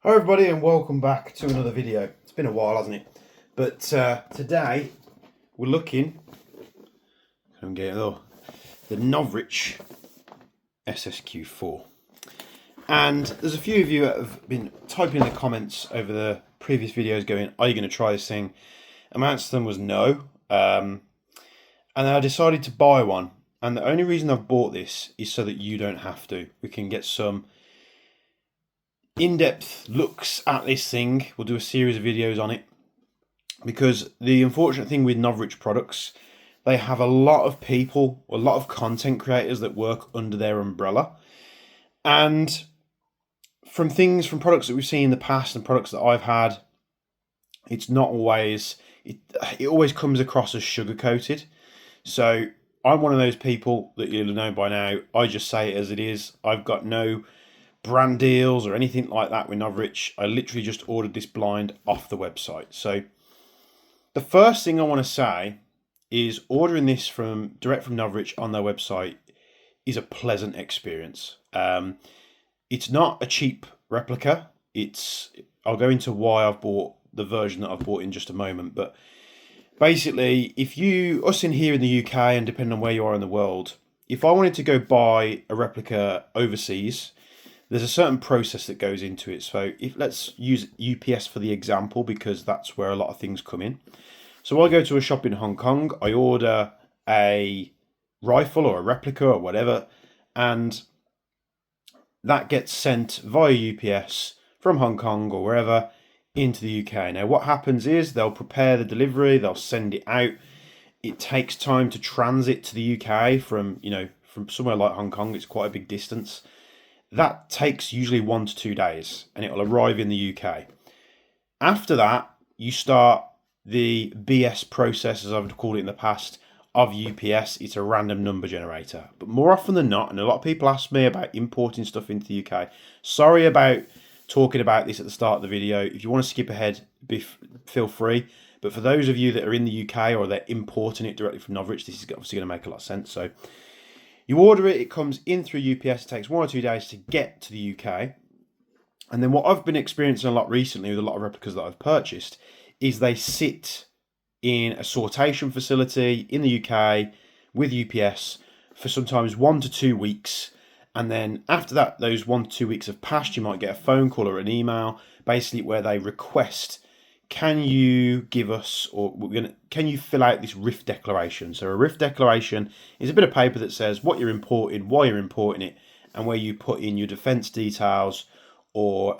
Hi everybody and welcome back to another video. It's been a while, hasn't it? But today we're looking the Novritsch SSQ4. And there's a few of you that have been typing in the comments over the previous videos going, are you going to try this thing? And my answer to them was no. And then I decided to buy one. And the only reason I've bought this is so that you don't have to. We can get some in-depth looks at this thing. We'll do a series of videos on it, because the unfortunate thing with Novritsch products, they have a lot of people, a lot of content creators that work under their umbrella, and from products that we've seen in the past and products that I've had, it's not always, it always comes across as sugar coated. So I'm one of those people that you'll know by now. I just say it as it is. I've got no brand deals or anything like that with Novritsch. I literally just ordered this blind off the website. So the first thing I want to say is ordering this direct from Novritsch on their website is a pleasant experience. It's not a cheap replica. I'll go into why I've bought the version that I've bought in just a moment, but basically, us in here in the UK, and depending on where you are in the world, if I wanted to go buy a replica overseas, there's a certain process that goes into it. So let's use UPS for the example, because that's where a lot of things come in. So I go to a shop in Hong Kong, I order a rifle or a replica or whatever, and that gets sent via UPS from Hong Kong or wherever into the UK. Now what happens is they'll prepare the delivery, they'll send it out. It takes time to transit to the UK from somewhere like Hong Kong. It's quite a big distance. That takes usually 1 to 2 days, and it will arrive in the UK. After that, you start the BS process, as I've called it in the past, of UPS. It's a random number generator. But more often than not, and a lot of people ask me about importing stuff into the UK. Sorry about talking about this at the start of the video. If you want to skip ahead, feel free. But for those of you that are in the UK or they're importing it directly from Novritsch, this is obviously going to make a lot of sense. So you order it, it comes in through UPS, it takes 1 or 2 days to get to the UK. And then what I've been experiencing a lot recently with a lot of replicas that I've purchased is they sit in a sortation facility in the UK with UPS for sometimes 1 to 2 weeks. And then after that, those 1 to 2 weeks have passed, you might get a phone call or an email, basically where they request, can you give us, can you fill out this RIF declaration? So a RIF declaration is a bit of paper that says what you're importing, why you're importing it, and where you put in your defence details or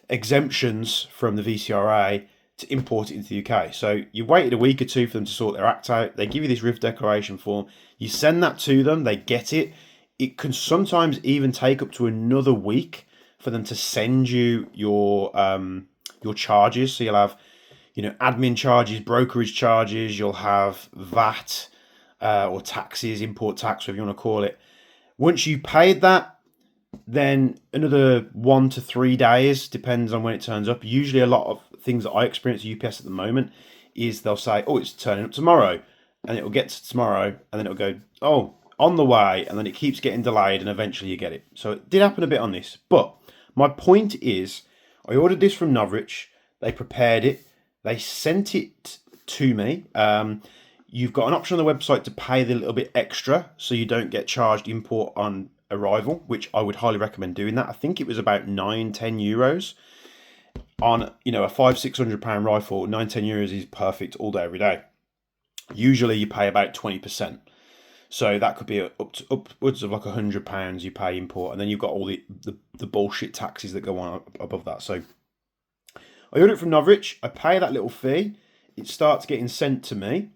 exemptions from the VCRA to import it into the UK. So you waited a week or two for them to sort their act out. They give you this RIF declaration form. You send that to them. They get it. It can sometimes even take up to another week for them to send you your charges. So you'll have, admin charges, brokerage charges. You'll have VAT or taxes, import tax, whatever you want to call it. Once you paid that, then another 1 to 3 days, depends on when it turns up. Usually a lot of things that I experience at UPS at the moment is they'll say, oh, it's turning up tomorrow, and it'll get to tomorrow, and then it'll go, oh, on the way, and then it keeps getting delayed, and eventually you get it. So it did happen a bit on this, but my point is, I ordered this from Novritsch, they prepared it, they sent it to me. You've got an option on the website to pay the little bit extra so you don't get charged import on arrival, which I would highly recommend doing that. I think it was about 9-10 euros on a £500-600 rifle. 9-10 euros is perfect all day every day. Usually you pay about 20%, so that could be upwards of like £100 you pay import, and then you've got all the bullshit taxes that go on above that. So I ordered it from Novritsch, I pay that little fee, it starts getting sent to me.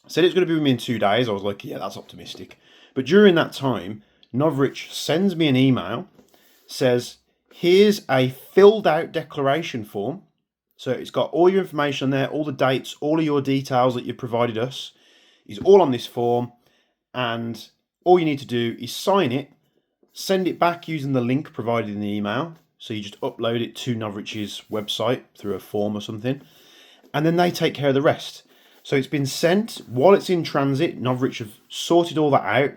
I said it's going to be with me in 2 days. I was like, yeah, that's optimistic. But during that time, Novritsch sends me an email, says, here's a filled out declaration form. So it's got all your information on there, all the dates, all of your details that you've provided us is all on this form. And all you need to do is sign it, send it back using the link provided in the email. So you just upload it to Novritsch's website through a form or something. And then they take care of the rest. So it's been sent while it's in transit. Novritsch have sorted all that out,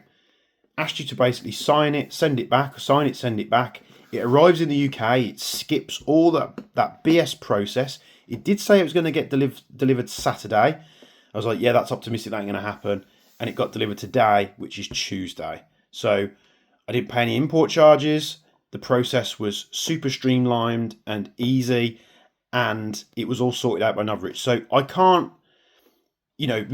asked you to basically sign it, send it back, sign it, send it back. It arrives in the UK. It skips all that BS process. It did say it was going to get delivered Saturday. I was like, yeah, that's optimistic. That ain't going to happen. And it got delivered today, which is Tuesday. So I didn't pay any import charges. The process was super streamlined and easy, and it was all sorted out by Novritsch. So I can't, you know,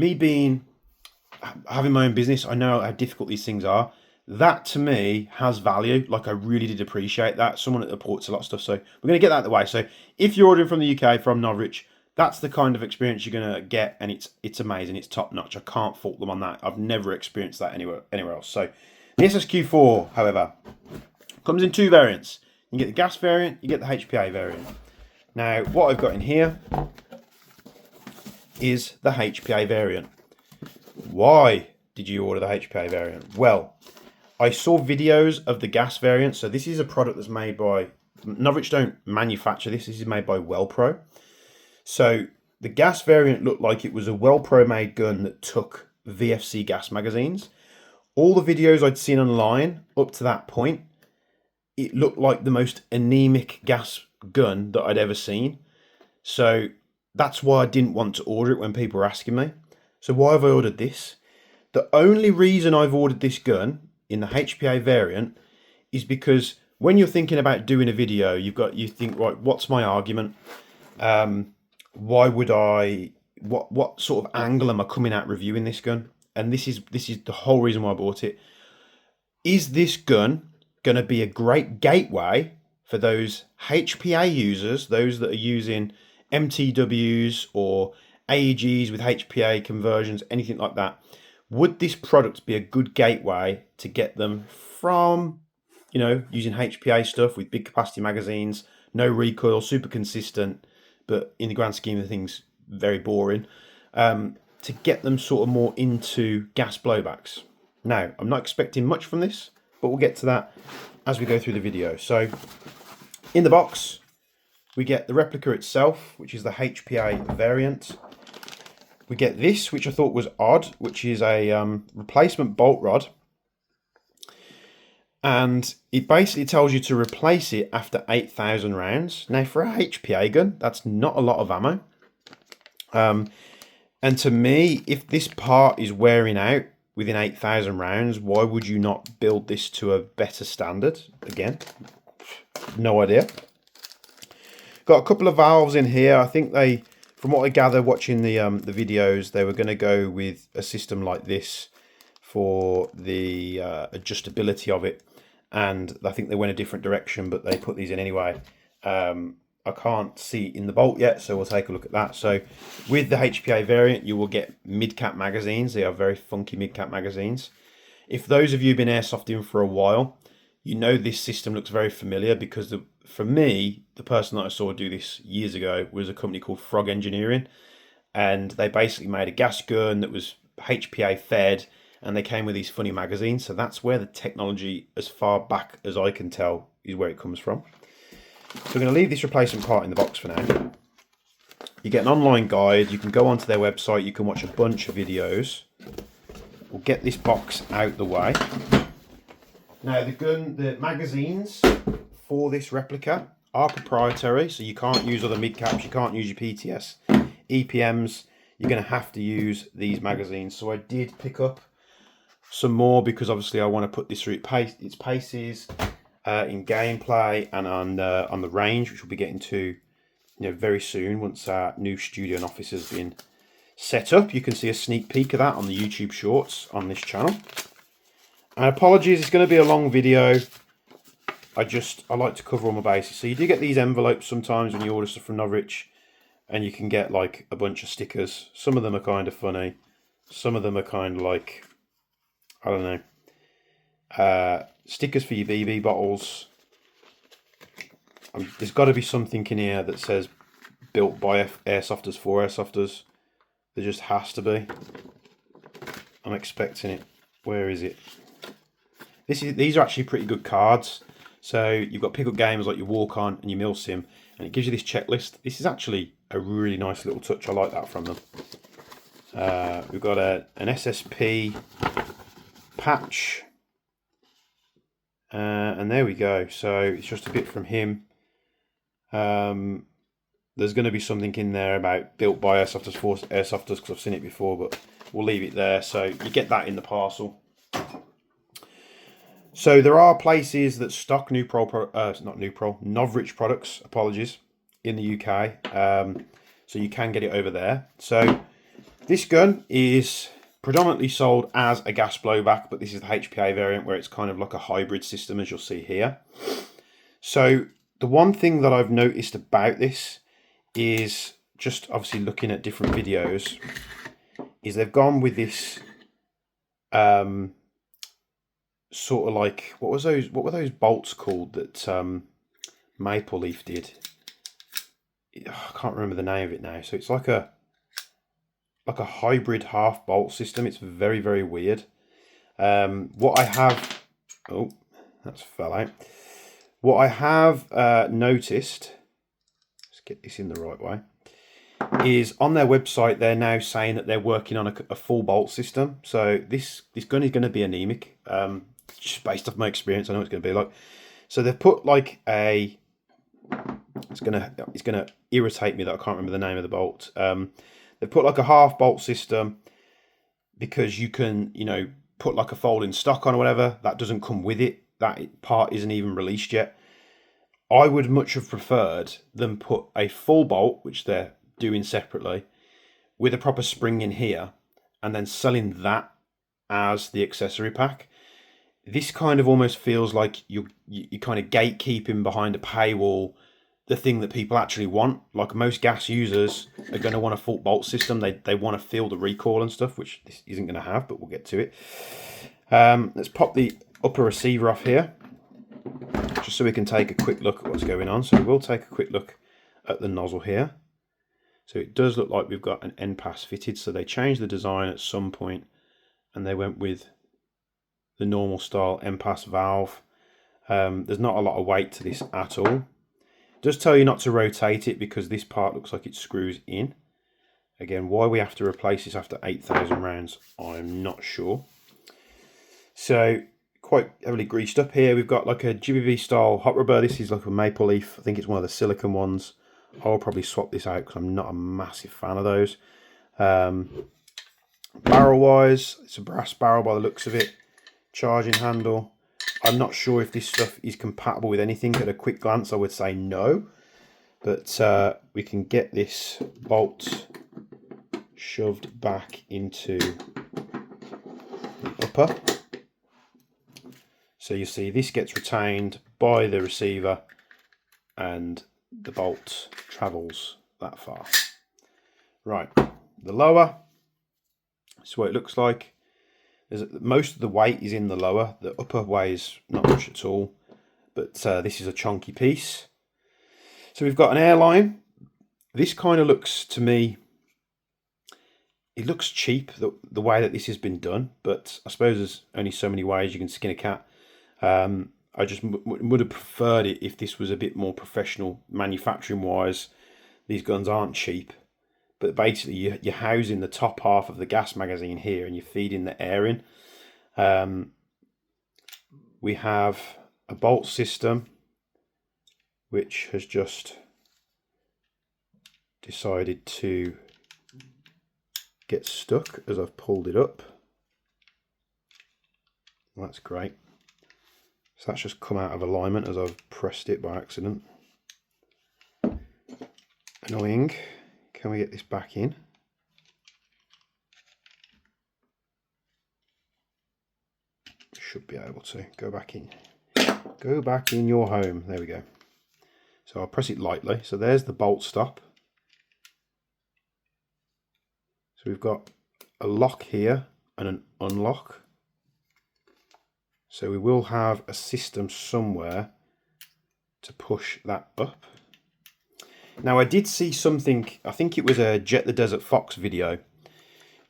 having my own business, I know how difficult these things are. That to me has value. Like, I really did appreciate that. Someone that reports a lot of stuff. So we're going to get that out of the way. So if you're ordering from the UK from Novritsch, that's the kind of experience you're going to get, and it's amazing. It's top notch. I can't fault them on that. I've never experienced that anywhere else. So the SSQ4, however, comes in two variants. You get the gas variant, you get the HPA variant. Now, what I've got in here is the HPA variant. Why did you order the HPA variant? Well, I saw videos of the gas variant. So this is a product that's made by Novritsch. Don't manufacture this. This is made by WellPro. So the gas variant looked like it was a WellPro made gun that took VFC gas magazines. All the videos I'd seen online up to that point, it looked like the most anemic gas gun that I'd ever seen. So that's why I didn't want to order it when people were asking me. So why have I ordered this? The only reason I've ordered this gun in the HPA variant is because when you're thinking about doing a video, you think, right, what's my argument? Why would what sort of angle am I coming at reviewing this gun? And this is the whole reason why I bought it. Is this gun going to be a great gateway for those HPA users, those that are using MTWs or AEGs with HPA conversions, anything like that? Would this product be a good gateway to get them from, you know, using HPA stuff with big capacity magazines, no recoil, super consistent, but in the grand scheme of things, very boring, to get them sort of more into gas blowbacks? Now, I'm not expecting much from this, but we'll get to that as we go through the video. So in the box, we get the replica itself, which is the HPA variant. We get this, which I thought was odd, which is a replacement bolt rod. And it basically tells you to replace it after 8,000 rounds. Now, for a HPA gun, that's not a lot of ammo. And to me, if this part is wearing out within 8,000 rounds, why would you not build this to a better standard? Again, no idea. Got a couple of valves in here. I think they, from what I gather watching the videos, they were going to go with a system like this for the adjustability of it, and I think they went a different direction, but they put these in anyway. I can't see it in the bolt yet, so we'll take a look at that. So with the HPA variant, you will get mid-cap magazines. They are very funky mid-cap magazines. If those of you have been airsofting for a while, you know this system looks very familiar, because for me, the person that I saw do this years ago was a company called Frog Engineering, and they basically made a gas gun that was HPA fed, and they came with these funny magazines. So that's where the technology, as far back as I can tell, is where it comes from. So we're going to leave this replacement part in the box for now. You get an online guide. You can go onto their website. You can watch a bunch of videos. We'll get this box out the way. Now, the magazines for this replica are proprietary, so you can't use other mid-caps. You can't use your PTS, EPMs. You're going to have to use these magazines. So I did pick up some more, because obviously I want to put this through its paces in gameplay and on the range, which we'll be getting to, very soon once our new studio and office has been set up. You can see a sneak peek of that on the YouTube shorts on this channel. And apologies, it's going to be a long video. I like to cover all my bases. So you do get these envelopes sometimes when you order stuff from Novritsch, and you can get like a bunch of stickers. Some of them are kind of funny. Some of them are kind of like, I don't know, stickers for your BB bottles. There's got to be something in here that says built by airsofters for airsofters. There just has to be. I'm expecting it. Where is it? These are actually pretty good cards. So you've got pickup games like your Walk-On and your Milsim, and it gives you this checklist. This is actually a really nice little touch. I like that from them. We've got an SSP patch. And there we go. So it's just a bit from him. There's going to be something in there about built by Airsofters because I've seen it before, but we'll leave it there. So you get that in the parcel. So there are places that stock Novritsch products, apologies, in the UK. So you can get it over there. So this gun is predominantly sold as a gas blowback, but this is the HPA variant where it's kind of like a hybrid system, as you'll see here. So the one thing that I've noticed about this is, just obviously looking at different videos, is they've gone with this sort of like, what were those bolts called that Maple Leaf did? I can't remember the name of it now. So it's like a hybrid half bolt system. It's very, very weird. What I have, oh, that's fell out. What I have noticed, let's get this in the right way, is on their website they're now saying that they're working on a full bolt system. So this gun is going to be anemic. Just based off my experience, I know it's going to be like. So they've put like a. It's gonna irritate me that I can't remember the name of the bolt. They've put like a half bolt system because you can, you know, put like a folding stock on or whatever. That doesn't come with it. That part isn't even released yet. I would much have preferred them put a full bolt, which they're doing separately, with a proper spring in here, and then selling that as the accessory pack. This kind of almost feels like you're kind of gatekeeping behind a paywall the thing that people actually want. Like most gas users are going to want a full bolt system. They want to feel the recoil and stuff, which this isn't going to have, but we'll get to it. Let's pop the upper receiver off here, just so we can take a quick look at what's going on. So we'll take a quick look at the nozzle here. So it does look like we've got an end pass fitted. So they changed the design at some point and they went with the normal style end pass valve. There's not a lot of weight to this at all. It does tell you not to rotate it because this part looks like it screws in. Again, why we have to replace this after 8,000 rounds, I'm not sure. So quite heavily greased up here. We've got like a GBB style hot rubber. This is like a Maple Leaf. I think it's one of the silicone ones. I'll probably swap this out because I'm not a massive fan of those. Barrel wise, it's a brass barrel by the looks of it. Charging handle. I'm not sure if this stuff is compatible with anything. At a quick glance, I would say no. But we can get this bolt shoved back into the upper. So you see this gets retained by the receiver and the bolt travels that far. Right, the lower, that's what it looks like. Most of the weight is in the lower. The upper weighs not much at all, but this is a chunky piece. So we've got an airline. This kind of looks to me, it looks cheap the way that this has been done, but I suppose there's only so many ways you can skin a cat. I just would have preferred it if this was a bit more professional manufacturing wise. These guns aren't cheap. But basically, you're housing the top half of the gas magazine here and you're feeding the air in. We have a bolt system which has just decided to get stuck as I've pulled it up. Well, that's great. So that's just come out of alignment as I've pressed it by accident. Annoying. Can we get this back in? Should be able to. Go back in. Go back in your home. There we go. So I'll press it lightly. So there's the bolt stop. So we've got a lock here and an unlock. So we will have a system somewhere to push that up. Now I did see something, I think it was a Jet the Desert Fox video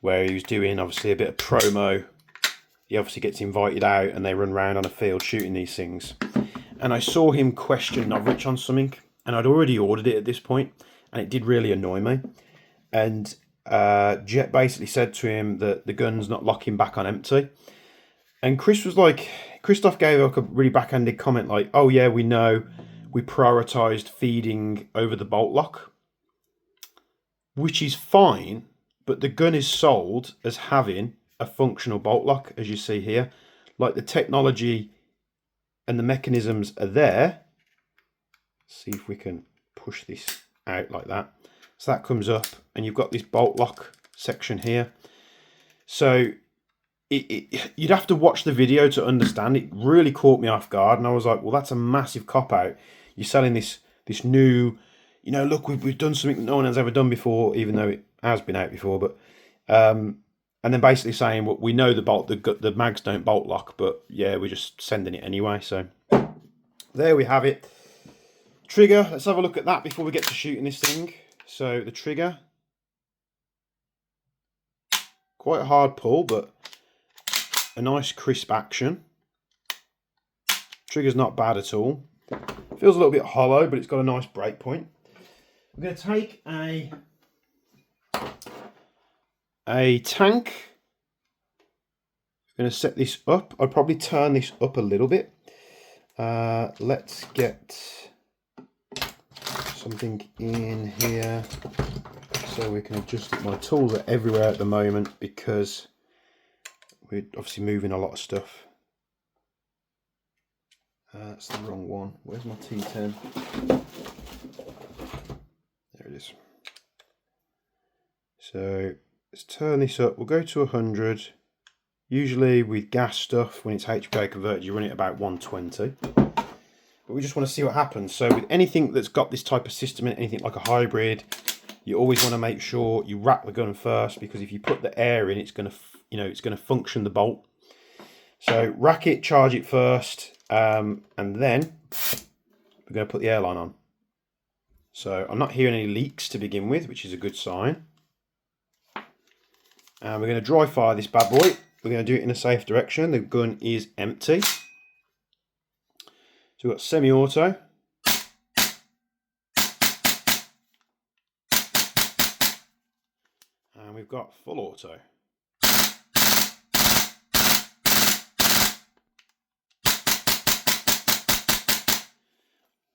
where he was doing obviously a bit of promo. He obviously gets invited out and they run around on a field shooting these things. And I saw him question Novritsch on something, and I'd already ordered it at this point and it did really annoy me. And Jet basically said to him that the gun's not locking back on empty. And Chris was like, Christoph gave like a really backhanded comment like, oh yeah, we know we prioritized feeding over the bolt lock, which is fine, but the gun is sold as having a functional bolt lock, as you see here. Like the technology and the mechanisms are there. Let's see if we can push this out like that. So that comes up and you've got this bolt lock section here. So you'd have to watch the video to understand. It really caught me off guard, and I was like, well, that's a massive cop-out. You're selling this new, you know, look, we've done something no one has ever done before, even though it has been out before, but and then basically saying, well, we know the mags don't bolt lock, but yeah, we're just sending it anyway. So there we have it. Trigger, let's have a look at that before we get to shooting this thing. So the trigger, quite a hard pull, but a nice crisp action. Trigger's not bad at all. Feels a little bit hollow, but it's got a nice break point. I'm going to take a tank. I'm going to set this up. I'll probably turn this up a little bit. Let's get something in here so we can adjust it. My tools are everywhere at the moment because we're obviously moving a lot of stuff. That's the wrong one. Where's my T10? There it is. So let's turn this up. We'll go to 100. Usually with gas stuff, when it's HPA converted, you run it about 120. But we just want to see what happens. So with anything that's got this type of system in anything like a hybrid, you always want to make sure you rack the gun first, because if you put the air in, it's going to, you know, it's going to function the bolt. So rack it, charge it first, and then we're going to put the airline on. So I'm not hearing any leaks to begin with, which is a good sign. And we're going to dry fire this bad boy. We're going to do it in a safe direction. The gun is empty. So we've got semi-auto. And we've got full auto.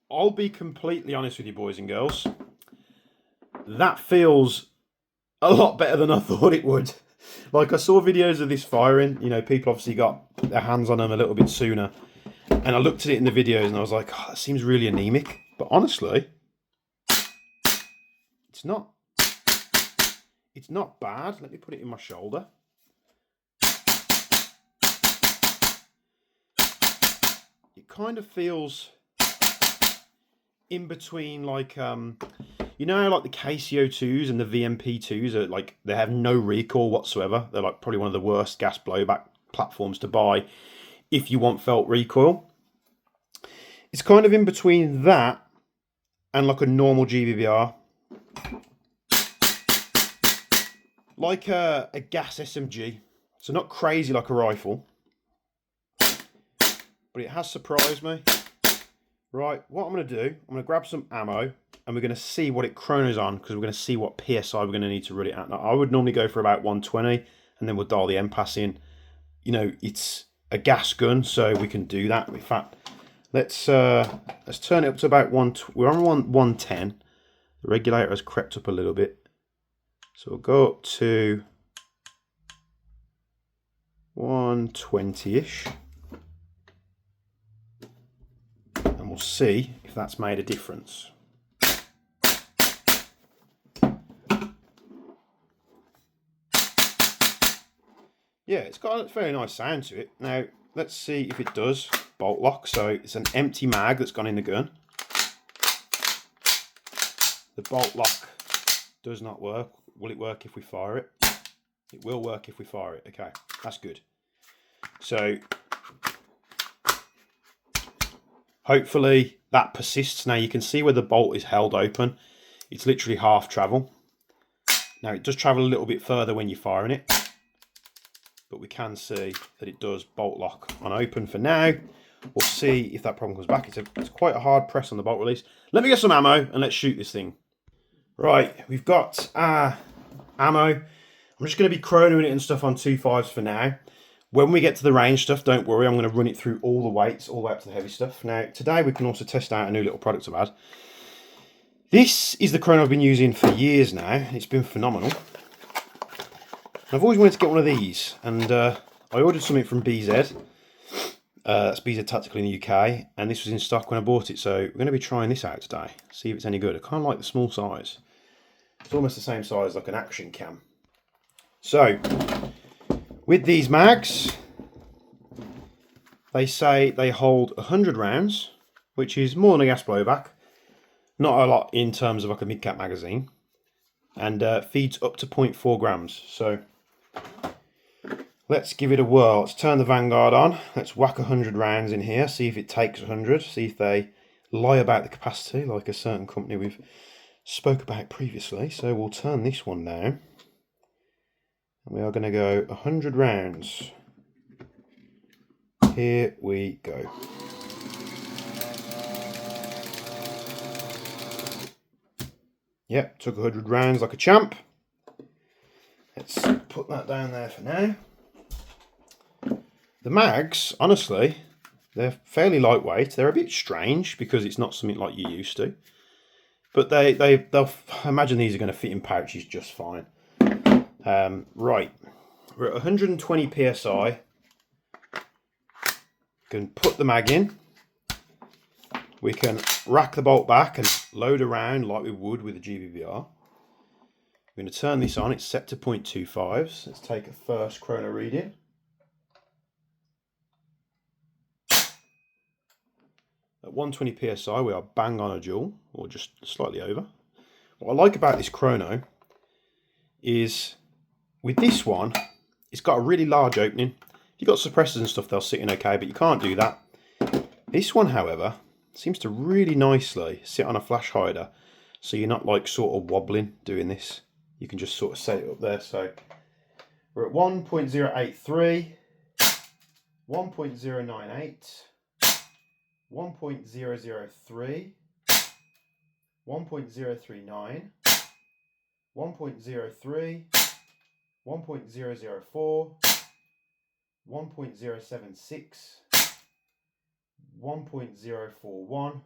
I'll be completely honest with you, boys and girls. That feels a lot better than I thought it would. Like, I saw videos of this firing. You know, people obviously got their hands on them a little bit sooner. And I looked at it in the videos and I was like, oh, that seems really anemic. But honestly, it's not. It's not bad. Let me put it in my shoulder. It kind of feels in between, like, you know, like the KCO2s and the VMP2s are like, they have no recoil whatsoever. They're like probably one of the worst gas blowback platforms to buy if you want felt recoil. It's kind of in between that and like a normal GBBR. Like a gas SMG. So not crazy like a rifle. But it has surprised me. Right, what I'm going to do, I'm going to grab some ammo and we're going to see what it chronos on, because we're going to see what PSI we're going to need to run it at. Now, I would normally go for about 120 and then we'll dial the MPAS in. You know, it's a gas gun, so we can do that. In fact, let's turn it up to about we're on 110. The regulator has crept up a little bit. So we'll go up to 120-ish. And we'll see if that's made a difference. Yeah, it's got a very nice sound to it. Now, let's see if it does bolt lock. So it's an empty mag that's gone in the gun. The bolt lock does not work. Will it work if we fire it? It will work if we fire it. Okay, that's good. So hopefully that persists. Now you can see where the bolt is held open. It's literally half travel. Now it does travel a little bit further when you're firing it, but we can see that it does bolt lock on open for now. We'll see if that problem comes back. It's quite a hard press on the bolt release. Let me get some ammo and let's shoot this thing. Right, we've got ammo. I'm just going to be chronoing it and stuff on 2.5s for now. When we get to the range stuff, don't worry, I'm going to run it through all the weights, all the way up to the heavy stuff. Now, today we can also test out a new little product I've had. This is the chrono I've been using for years now. It's been phenomenal. I've always wanted to get one of these, and I ordered something from BZ. That's BZ Tactical in the UK, and this was in stock when I bought it, so we're going to be trying this out today, see if it's any good. I kind of like the small size. It's almost the same size like an action cam. So, with these mags, they say they hold 100 rounds, which is more than a gas blowback. Not a lot in terms of like a mid-cap magazine, and feeds up to 0.4 grams. So let's give it a whirl. Let's turn the Vanguard on. Let's whack 100 rounds in here, see if it takes 100, see if they lie about the capacity like a certain company we've spoke about previously. So we'll turn this one down. We are going to go 100 rounds. Here we go. Yep, took 100 rounds like a champ. Let's put that down there for now. The mags, honestly, they're fairly lightweight. They're a bit strange because it's not something like you're used to. But they'll I imagine these are going to fit in pouches just fine. Right, we're at 120 psi. Can put the mag in. We can rack the bolt back and load around like we would with a GBBR. We're going to turn this on. It's set to 0.25. So let's take a first chrono reading. At 120 psi, we are bang on a joule, or just slightly over. What I like about this chrono is with this one, it's got a really large opening. If you've got suppressors and stuff, they'll sit in okay, but you can't do that. This one, however, seems to really nicely sit on a flash hider, so you're not like sort of wobbling doing this. You can just sort of set it up there. So we're at 1.083, 1.098, 1.003, 1.039, 1.03, 1.004, 1.076, 1.041,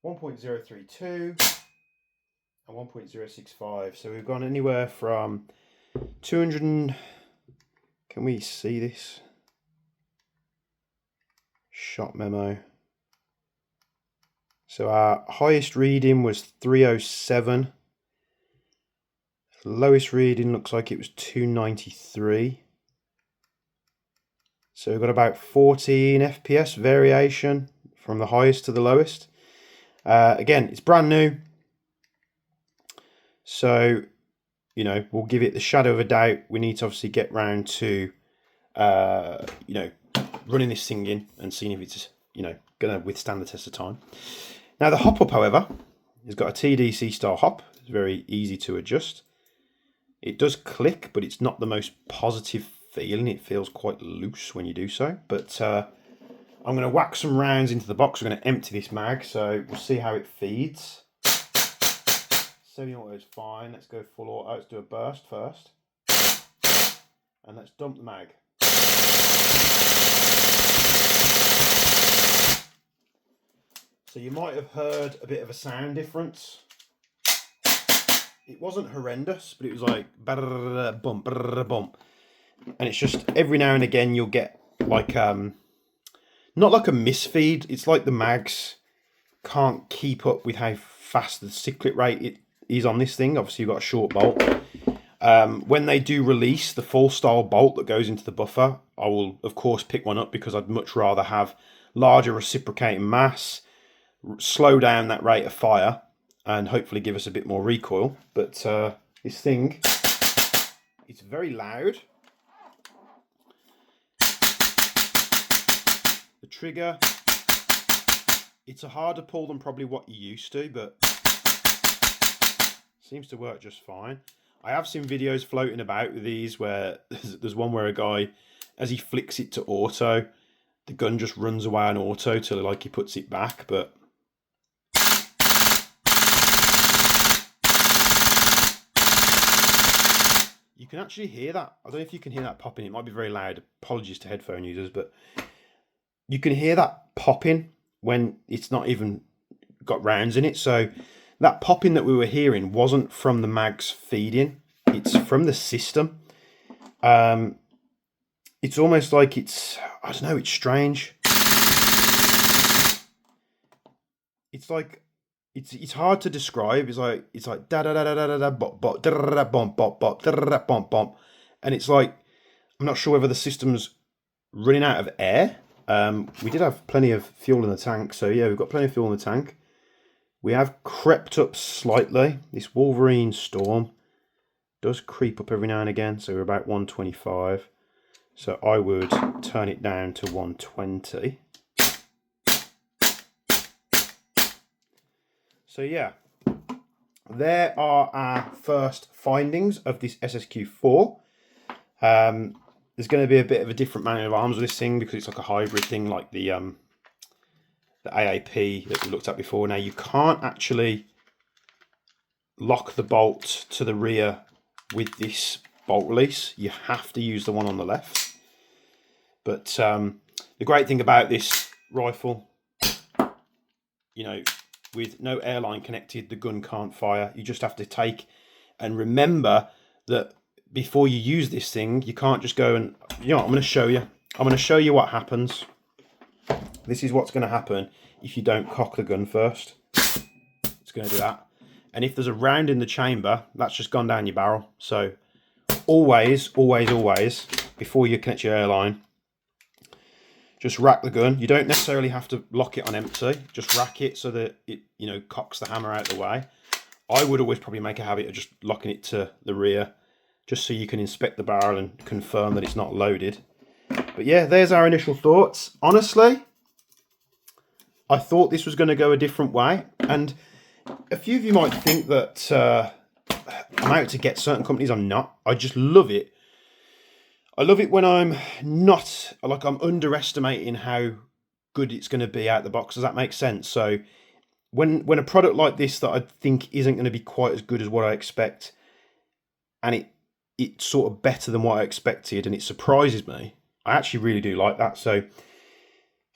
1.032 and 1.065. So we've gone anywhere from 200 and, can we see this? Shot memo. So our highest reading was 307. Lowest reading looks like it was 293. So we've got about 14 FPS variation from the highest to the lowest. Again, it's brand new. So, you know, we'll give it the shadow of a doubt. We need to obviously get round to, you know, running this thing in and seeing if it's, you know, going to withstand the test of time. Now the hop up, however, has got a TDC style hop. It's very easy to adjust. It does click, but it's not the most positive feeling. It feels quite loose when you do so. But I'm going to whack some rounds into the box. We're going to empty this mag, so we'll see how it feeds. 70 auto is fine. Let's go full auto. Let's do a burst first. And let's dump the mag. So you might have heard a bit of a sound difference. It wasn't horrendous, but it was like bump, bump. And it's just every now and again you'll get like not like a misfeed. It's like the mags can't keep up with how fast the cyclic rate it is on this thing. Obviously you've got a short bolt. When they do release the full style bolt that goes into the buffer, I will of course pick one up because I'd much rather have larger reciprocating mass, slow down that rate of fire, and hopefully give us a bit more recoil. But this thing, it's very loud. The trigger, it's a harder pull than probably what you're used to, but seems to work just fine. I have seen videos floating about with these where there's one where a guy, as he flicks it to auto, the gun just runs away on auto till like he puts it back. But you can actually hear that. I don't know if you can hear that popping. It might be very loud. Apologies to headphone users, but you can hear that popping when it's not even got rounds in it. So that popping that we were hearing wasn't from the mags feeding. It's from the system. It's almost like it's, I don't know, it's strange. It's like, it's hard to describe. It's like da da da da da da bop bop da da da bop bop bop da da da bop bop, and it's like, I'm not sure whether the system's running out of air. We did have plenty of fuel in the tank, so yeah, we've got plenty of fuel in the tank. We have crept up slightly. This Wolverine Storm does creep up every now and again, so we're about 125. So I would turn it down to 120. So yeah, there are our first findings of this SSQ4. There's going to be a bit of a different man of arms with this thing because it's like a hybrid thing, like the AAP that we looked at before. Now you can't actually lock the bolt to the rear with this bolt release. You have to use the one on the left. But the great thing about this rifle, you know, with no airline connected, the gun can't fire. You just have to take and remember that before you use this thing, you can't just go and, you know what, I'm going to show you. I'm going to show you what happens. This is what's going to happen if you don't cock the gun first. It's going to do that. And if there's a round in the chamber, that's just gone down your barrel. So always, always, always, before you connect your airline, just rack the gun. You don't necessarily have to lock it on empty. Just rack it so that it, you know, cocks the hammer out of the way. I would always probably make a habit of just locking it to the rear, just so you can inspect the barrel and confirm that it's not loaded. But yeah, there's our initial thoughts. Honestly, I thought this was going to go a different way. And a few of you might think that I'm out to get certain companies. I'm not. I just love it. I love it when I'm not, like, I'm underestimating how good it's going to be out the box. Does that make sense? So when a product like this that I think isn't going to be quite as good as what I expect, and it's sort of better than what I expected, and it surprises me, I actually really do like that. So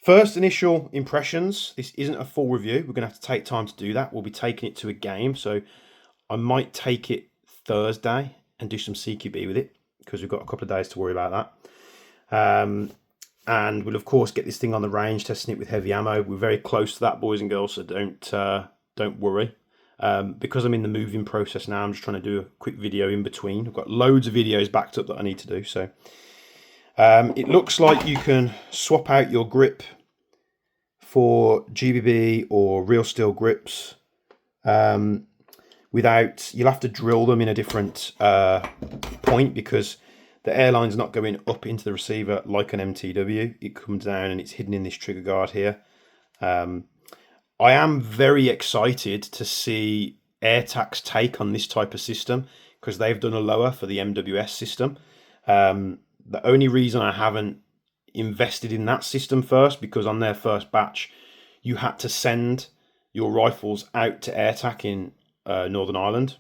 first initial impressions, this isn't a full review. We're going to have to take time to do that. We'll be taking it to a game. So I might take it Thursday and do some CQB with it, because we've got a couple of days to worry about that. And we'll of course get this thing on the range, testing it with heavy ammo. We're very close to that, boys and girls, so don't worry. Because I'm in the moving process now, I'm just trying to do a quick video in between. I've got loads of videos backed up that I need to do. So it looks like you can swap out your grip for GBB or real steel grips without, you'll have to drill them in a different point, because the airline's not going up into the receiver like an MTW. It comes down and it's hidden in this trigger guard here. I am very excited to see AirTac's take on this type of system, because they've done a lower for the MWS system. The only reason I haven't invested in that system first, because on their first batch, you had to send your rifles out to AirTac in Northern Ireland,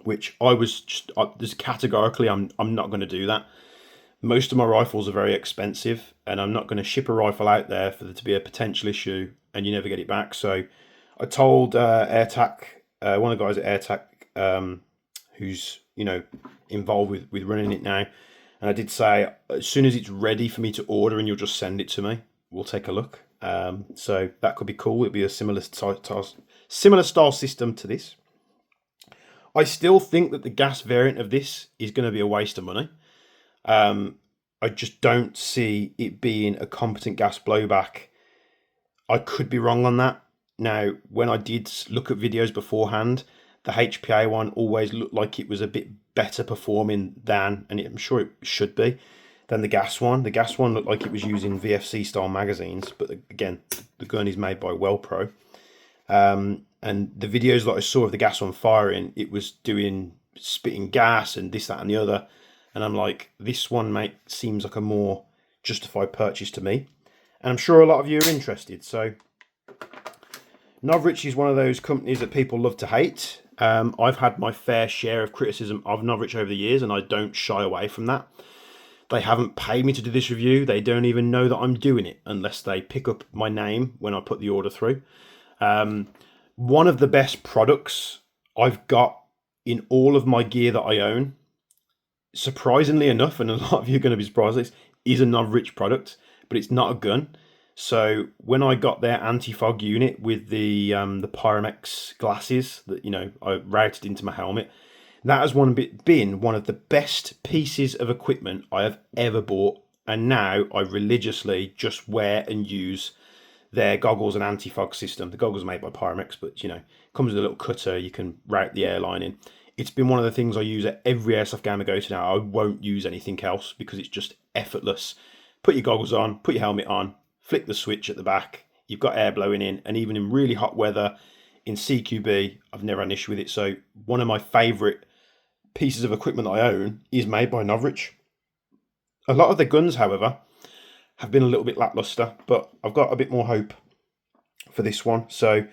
which I was just categorically, I'm not going to do that. Most of my rifles are very expensive, and I'm not going to ship a rifle out there for there to be a potential issue and you never get it back. So I told AirTac, one of the guys at AirTac, who's, you know, involved with running it now, and I did say, as soon as it's ready for me to order and you'll just send it to me, we'll take a look. So that could be cool. It'd be a similar style system to this. I still think that the gas variant of this is going to be a waste of money. I just don't see it being a competent gas blowback. I could be wrong on that. Now, when I did look at videos beforehand, the HPA one always looked like it was a bit better performing than, and I'm sure it should be, than the gas one. The gas one looked like it was using VFC style magazines, but again, the gun is made by Wellpro. And the videos that I saw of the gas one firing, it was doing spitting gas and this, that, and the other. And I'm like, this one seems like a more justified purchase to me. And I'm sure a lot of you are interested. So Novritsch is one of those companies that people love to hate. I've had my fair share of criticism of Novritsch over the years, and I don't shy away from that. They haven't paid me to do this review. They don't even know that I'm doing it unless they pick up my name when I put the order through. One of the best products I've got in all of my gear that I own, surprisingly enough, and a lot of you are going to be surprised, this is a Novritsch product, but it's not a gun. So when I got their anti-fog unit with the Pyramex glasses that, you know, I routed into my helmet, that has been one of the best pieces of equipment I have ever bought. And now I religiously just wear and use their goggles and anti-fog system. The goggles are made by Pyramex, but, you know, comes with a little cutter. You can route the airline in. It's been one of the things I use at every airsoft game I go to now. I won't use anything else because it's just effortless. Put your goggles on, put your helmet on, flick the switch at the back. You've got air blowing in, and even in really hot weather, in CQB, I've never had an issue with it. So one of my favourite pieces of equipment I own is made by Novritsch. A lot of the guns, however, have been a little bit lackluster, but I've got a bit more hope for this one. So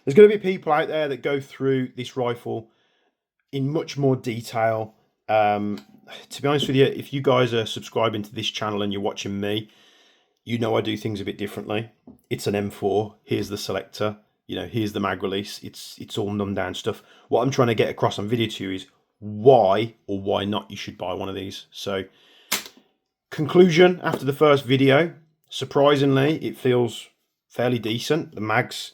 there's going to be people out there that go through this rifle in much more detail. To be honest with you, if you guys are subscribing to this channel and you're watching me, you know I do things a bit differently. It's an M4. Here's the selector. You know, here's the mag release. It's all numbed down stuff. What I'm trying to get across on video to you is why or why not you should buy one of these. So, conclusion after the first video, surprisingly, it feels fairly decent. The mags,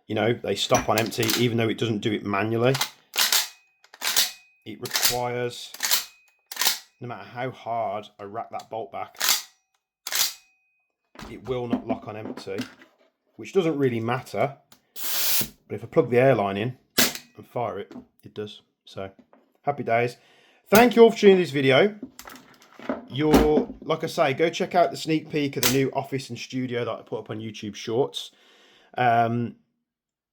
you know, they stop on empty, even though it doesn't do it manually. It requires, no matter how hard I rack that bolt back, it will not lock on empty, which doesn't really matter. But if I plug the airline in and fire it, it does. So, happy days. Thank you all for tuning this video. Like I say, go check out the sneak peek of the new office and studio that I put up on YouTube Shorts.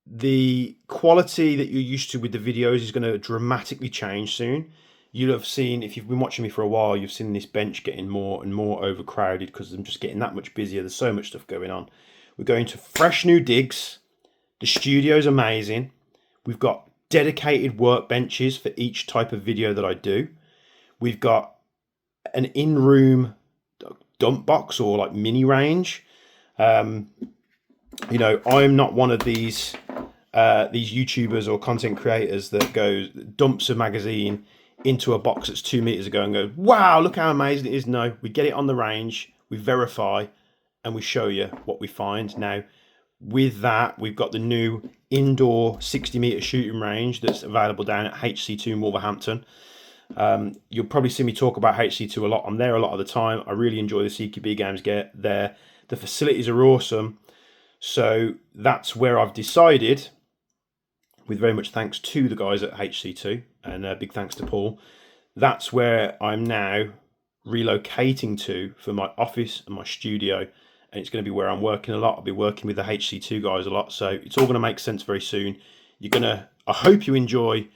The quality that you're used to with the videos is going to dramatically change soon. You'll have seen, if you've been watching me for a while, you've seen this bench getting more and more overcrowded because I'm just getting that much busier. There's so much stuff going on. We're going to fresh new digs. The studio's amazing. We've got dedicated workbenches for each type of video that I do. We've got an in-room dump box or like mini range. You know, I'm not one of these YouTubers or content creators that dumps a magazine into a box that's 2 meters ago and goes, wow, look how amazing it is. No, we get it on the range, we verify, and we show you what we find. Now, with that, we've got the new indoor 60-meter shooting range that's available down at HC2 in Wolverhampton. You'll probably see me talk about HC2 a lot. I'm there a lot of the time. I really enjoy the CQB games get there. The facilities are awesome. So that's where I've decided, with very much thanks to the guys at HC2 and big thanks to Paul, that's where I'm now relocating to for my office and my studio, and it's going to be where I'm working a lot. I'll be working with the HC2 guys a lot, so it's all going to make sense very soon. I hope you enjoy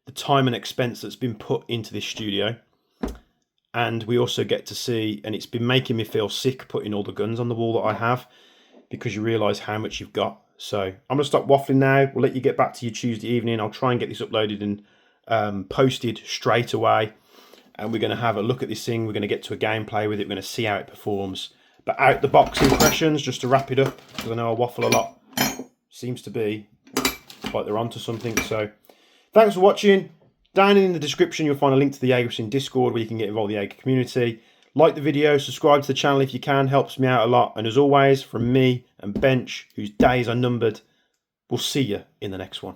the time and expense that's been put into this studio, and we also get to see, and it's been making me feel sick putting all the guns on the wall that I have, because you realise how much you've got. So I'm going to stop waffling now. We'll let you get back to your Tuesday evening. I'll try and get this uploaded and posted straight away. And we're going to have a look at this thing. We're going to get to a gameplay with it. We're going to see how it performs. But out the box impressions, just to wrap it up, because I know I waffle a lot, seems to be like they're onto something. So thanks for watching. Down in the description, you'll find a link to the Jagerson Discord where you can get involved in the Jager community. Like the video, subscribe to the channel if you can, helps me out a lot. And as always, from me and Bench, whose days are numbered, we'll see you in the next one.